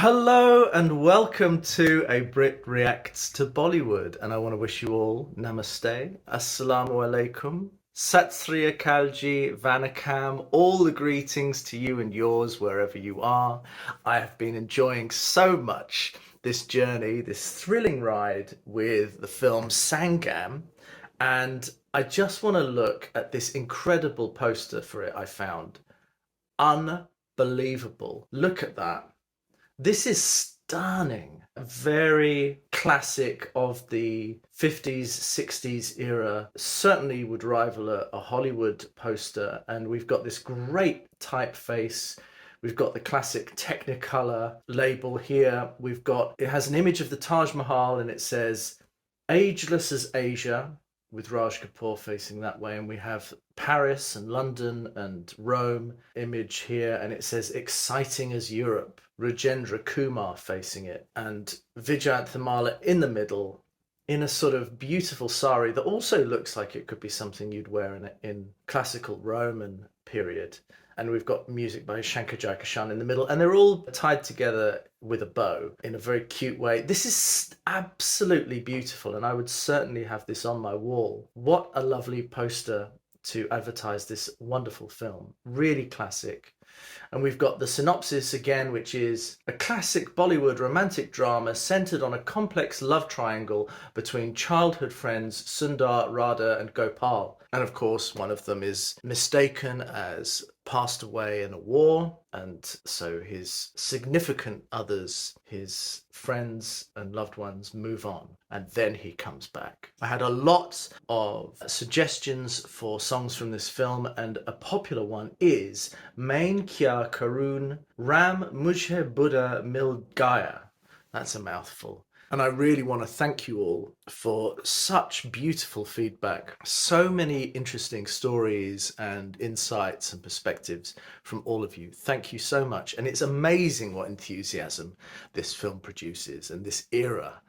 Hello and welcome to a Brit Reacts to Bollywood, and I want to wish you all Namaste, Assalamu Alaikum, Sat Sri Akal Ji, Vanakkam, all the greetings to you and yours wherever you are. I have been enjoying so much this journey, this thrilling ride with the film Sangam, and I just want to look at this incredible poster for it I found. Unbelievable. Look at that. This is stunning, very classic of the 50s, 60s era, certainly would rival a Hollywood poster. And we've got this great typeface. We've got the classic Technicolor label here. It has an image of the Taj Mahal and it says, "Ageless as Asia," with Raj Kapoor facing that way, and we have Paris and London and Rome image here, and it says "Exciting as Europe," Rajendra Kumar facing it, and VYJAYANTHIMALA in the middle in a sort of beautiful sari that also looks like it could be something you'd wear in classical Roman period. And we've got music by Shankar Jaikishan in the middle, and they're all tied together with a bow in a very cute way. This is absolutely beautiful, and I would certainly have this on my wall. What a lovely poster to advertise this wonderful film. Really classic. And we've got the synopsis again, which is a classic Bollywood romantic drama centered on a complex love triangle between childhood friends Sundar, Radha and Gopal. And of course, one of them is mistaken as passed away in a war, and so his significant others, his friends and loved ones, move on, and then he comes back. I had a lot of suggestions for songs from this film, and a popular one is Main Kya Karoon Ram Mujhe Buddha Mil Gaya. That's a mouthful. And I really want to thank you all for such beautiful feedback. So many interesting stories and insights and perspectives from all of you. Thank you so much. And it's amazing what enthusiasm this film produces, and this era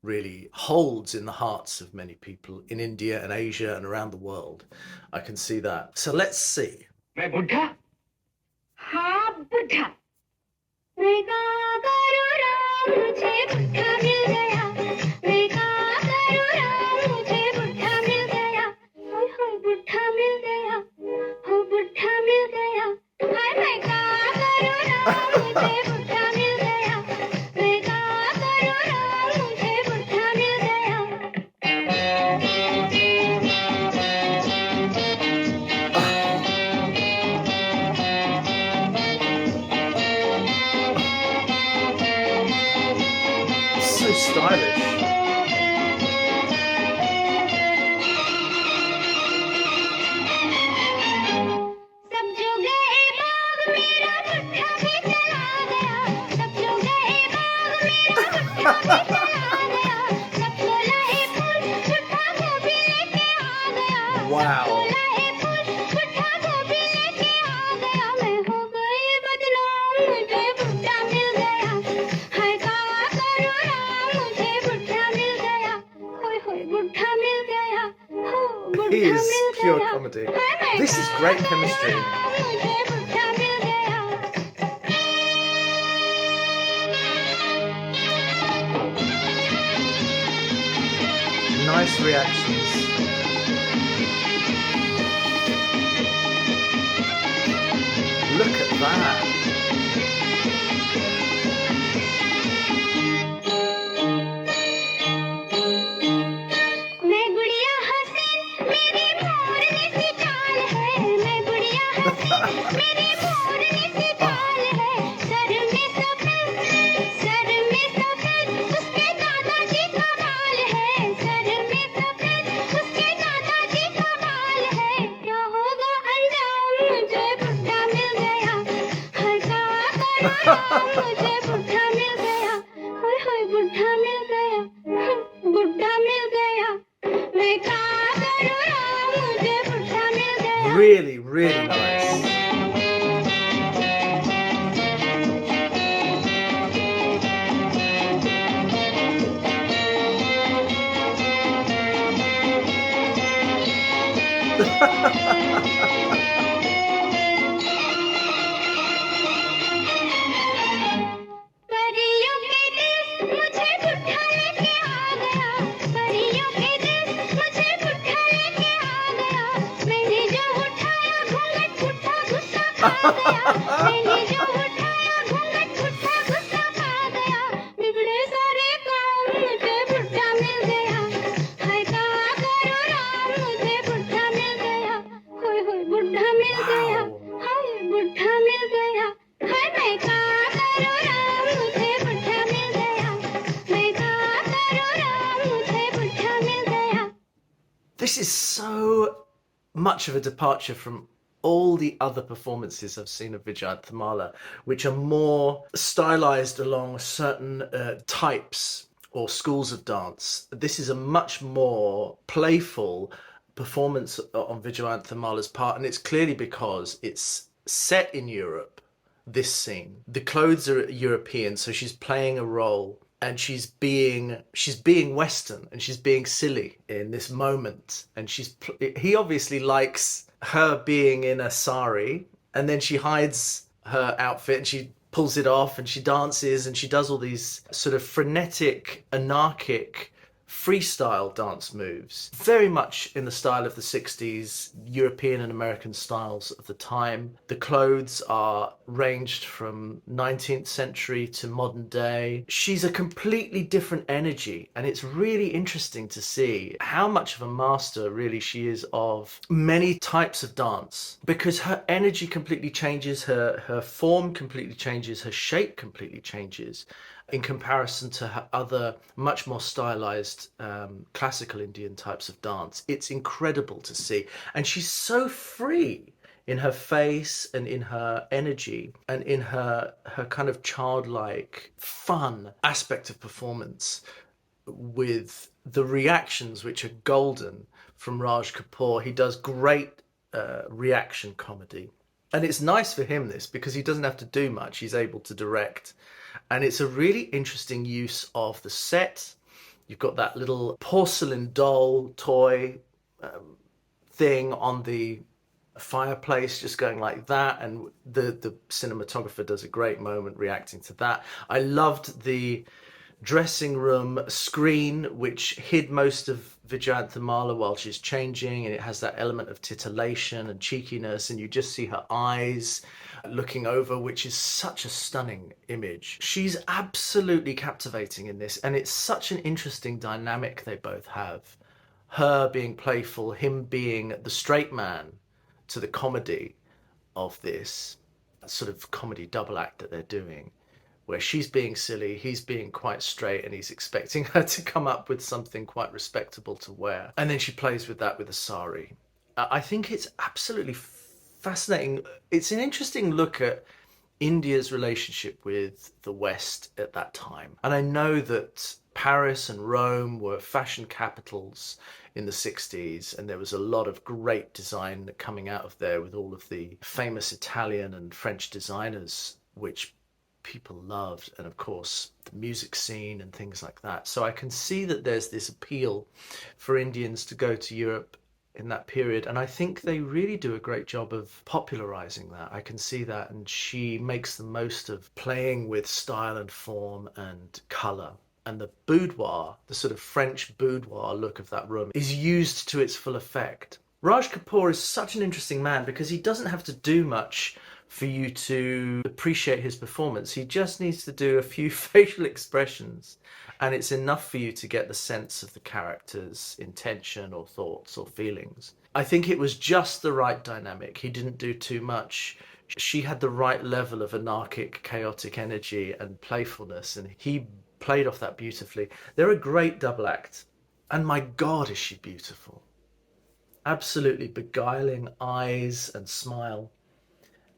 really holds in the hearts of many people in India and Asia and around the world. I can see that. So let's see. मैं बुढ़ा हाँ बुढ़ा मैं क्या करूँ राम मुझे बुढ़ा मिल गया मैं क्या करूँ राम मुझे बुढ़ा मिल गया हाय हाय बुढ़ा मिल गया हो बुढ़ा मिल गया हाय मैं क्या करूँ राम मुझे बुढ़ा मिल गया मैं क्या करूँ राम मुझे बुढ़ा मिल गया So stylish. सब जो गए बाग मेरा बुढ़ा भी चला गया सब जो गए बाग मेरा बुढ़ा भी चला गया सब जो लाए फूल बुढ़ा को भी लेके आ गया Wow. लाए फूल बुढ़ा को भी लेके आ गया मैं हो गई बदनाम मुझे बुढ़ा मिल गया हाय क्या करूँ राम मुझे बुढ़ा मिल गया होय होय बुढ़ा मिल गया हो He बुढ़ा is मिल pure गया comedy. हाय मैं This is great chemistry. मुझे बुढ़ा मिल गया Nice reactions. Look at that. मैं गुड़िया हसीन मेरी मोरनी सी चाल है मैं गुड़िया हसीन मेरी मोरनी सी चाल है सर में सफेद उसके दादाजी का बाल है सर में सफेद उसके दादाजी का बाल है क्या होगा अंजाम मुझे बुढ़ा मिल गया हाय क्या करूँ राम मुझे बुढ़ा मिल गया हाय हाय बुढ़ा मिल गया बुढ़ा मिल गया मैं क्या करूँ राम मुझे बुढ़ा मिल गया Really, really nice. परी गया मैंने जो उठाया घूंघट उठा गुस्सा खा गया बिगड़े सारे काम मुझे बुढ़ा मिल गया हाय कहा करो राम मुझे बुढ़ा मिल गया होय होय बुढ़ा मिल गया हाय बुढ़ा मिल गया हाय मैं कहा करो राम मुझे बुढ़ा मिल गया मैं कहा करो राम मुझे बुढ़ा मिल गया. This is so much of a departure from all the other performances I've seen of Vijayanthamala, which are more stylized along certain types or schools of dance. This is a much more playful performance on Vijayanthamala's part, and it's clearly because it's set in Europe, this scene. The clothes are European, so she's playing a role and she's being Western and she's being silly in this moment. And he obviously likes her being in a sari, and then she hides her outfit and she pulls it off and she dances and she does all these sort of frenetic, anarchic, freestyle dance moves, very much in the style of the 60s, European and American styles of the time. The clothes are ranged from 19th century to modern day. She's a completely different energy, and it's really interesting to see how much of a master really she is of many types of dance, because her energy completely changes, her form completely changes, her shape completely changes in comparison to her other much more stylized classical Indian types of dance. It's incredible to see, and she's so free in her face and in her energy and in her kind of childlike fun aspect of performance, with the reactions which are golden from Raj Kapoor. He does great reaction comedy, and it's nice for him, this, because he doesn't have to do much. He's able to direct, and it's a really interesting use of the set. You've got that little porcelain doll toy thing on the fireplace just going like that, and the cinematographer does a great moment reacting to that. I loved the dressing room screen, which hid most of Vijayanthamala while she's changing, and it has that element of titillation and cheekiness, and you just see her eyes looking over, which is such a stunning image. She's absolutely captivating in this, and it's such an interesting dynamic they both have. Her being playful, him being the straight man to the comedy of this sort of comedy double act that they're doing, where she's being silly, he's being quite straight, and he's expecting her to come up with something quite respectable to wear. And then she plays with that with a sari. I think it's absolutely fascinating. It's an interesting look at India's relationship with the West at that time. And I know that Paris and Rome were fashion capitals in the 60s, and there was a lot of great design coming out of there with all of the famous Italian and French designers, which people loved, and of course the music scene and things like that. So I can see that there's this appeal for Indians to go to Europe in that period, and I think they really do a great job of popularizing that. I can see that, and she makes the most of playing with style and form and color. And the boudoir, the sort of French boudoir look of that room, is used to its full effect. Raj Kapoor is such an interesting man because he doesn't have to do much for you to appreciate his performance. He just needs to do a few facial expressions, and it's enough for you to get the sense of the character's intention or thoughts or feelings. I think it was just the right dynamic. He didn't do too much. She had the right level of anarchic, chaotic energy and playfulness, and he played off that beautifully. They're a great double act, and my God, is she beautiful. Absolutely beguiling eyes and smile.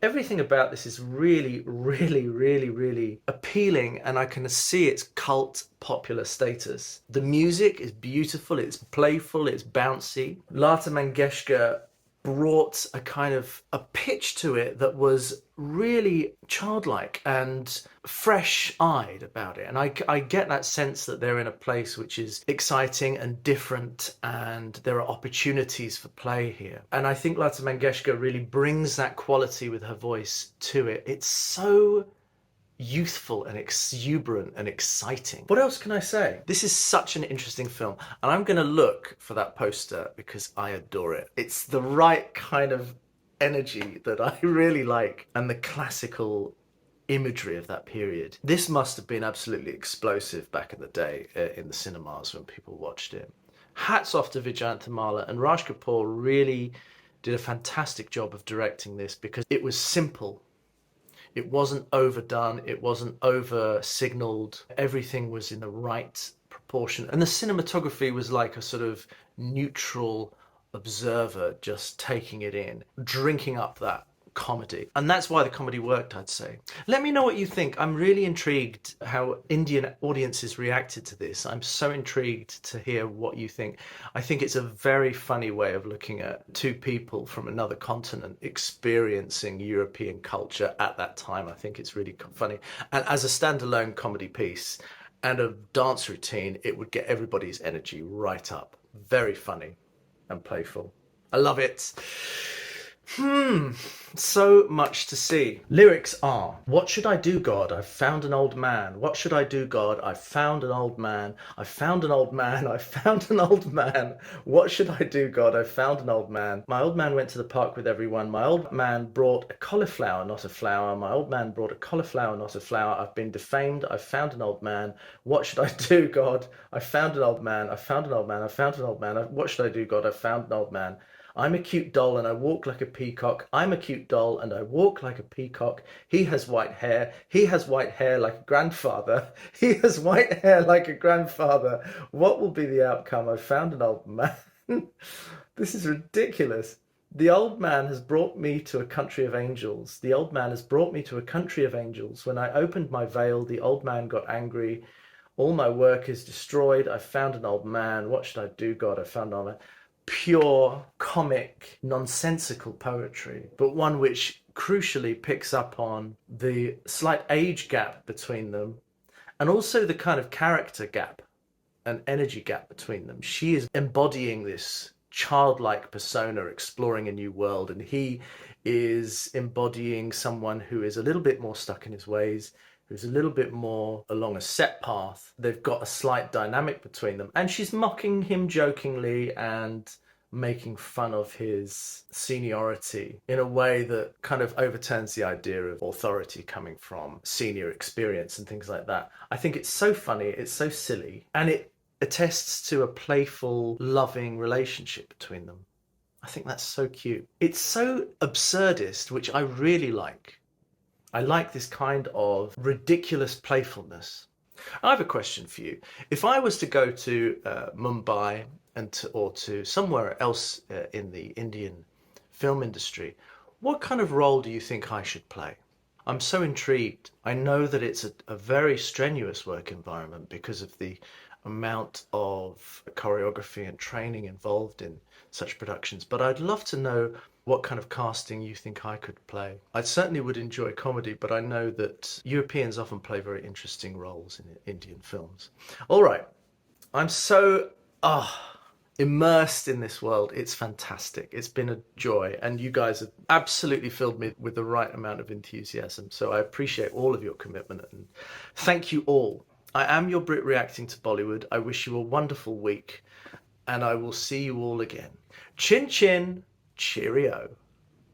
Everything about this is really, really, really, really appealing, and I can see its cult popular status. The music is beautiful, it's playful, it's bouncy. Lata Mangeshkar brought a kind of a pitch to it that was really childlike and fresh-eyed about it. And I get that sense that they're in a place which is exciting and different, and there are opportunities for play here. And I think Lata Mangeshkar really brings that quality with her voice to it. It's so youthful and exuberant and exciting. What else can I say? This is such an interesting film, and I'm going to look for that poster because I adore it. It's the right kind of energy that I really like, and the classical imagery of that period. This must have been absolutely explosive back in the day in the cinemas when people watched it. Hats off to Vijayanthamala, and Raj Kapoor really did a fantastic job of directing this because it was simple. It wasn't overdone, it wasn't over signaled. Everything was in the right proportion. And the cinematography was like a sort of neutral observer just taking it in, drinking up that comedy. And that's why the comedy worked, I'd say. Let me know what you think. I'm really intrigued how Indian audiences reacted to this. I'm so intrigued to hear what you think. I think it's a very funny way of looking at two people from another continent experiencing European culture at that time. I think it's really funny. And as a standalone comedy piece and a dance routine, it would get everybody's energy right up. Very funny and playful. I love it. So much to see. Lyrics are: what should I do, God? I've found an old man. What should I do, God? I've found an old man. I found an old man. I found an old man. What should I do, God? I've found an old man. My old man went to the park with everyone. My old man brought a cauliflower, not a flower. My old man brought a cauliflower, not a flower. I've been defamed. I've found an old man. What should I do, God? I found an old man. I found an old man. I found an old man. What should I do, God? I found an old man. I'm a cute doll and I walk like a peacock. I'm a cute doll and I walk like a peacock. He has white hair. He has white hair like a grandfather. He has white hair like a grandfather. What will be the outcome? I've found an old man. This is ridiculous. The old man has brought me to a country of angels. The old man has brought me to a country of angels. When I opened my veil, the old man got angry. All my work is destroyed. I found an old man. What should I do, God? I found an old man. Pure, comic, nonsensical poetry, but one which crucially picks up on the slight age gap between them and also the kind of character gap and energy gap between them. She is embodying this childlike persona exploring a new world, and he is embodying someone who is a little bit more stuck in his ways, who's a little bit more along a set path. They've got a slight dynamic between them, and she's mocking him jokingly and making fun of his seniority in a way that kind of overturns the idea of authority coming from senior experience and things like that. I think it's so funny, it's so silly, and it attests to a playful, loving relationship between them. I think that's so cute. It's so absurdist, which I really like. I like this kind of ridiculous playfulness. I have a question for you. If I was to go to Mumbai or to somewhere else in the Indian film industry, what kind of role do you think I should play? I'm so intrigued. I know that it's a very strenuous work environment because of the amount of choreography and training involved in such productions, but I'd love to know what kind of casting you think I could play. I certainly would enjoy comedy, but I know that Europeans often play very interesting roles in Indian films. All right, I'm so immersed in this world. It's fantastic. It's been a joy, and you guys have absolutely filled me with the right amount of enthusiasm. So I appreciate all of your commitment, and thank you all. I am your Brit Reacting to Bollywood. I wish you a wonderful week, and I will see you all again. Chin chin, cheerio.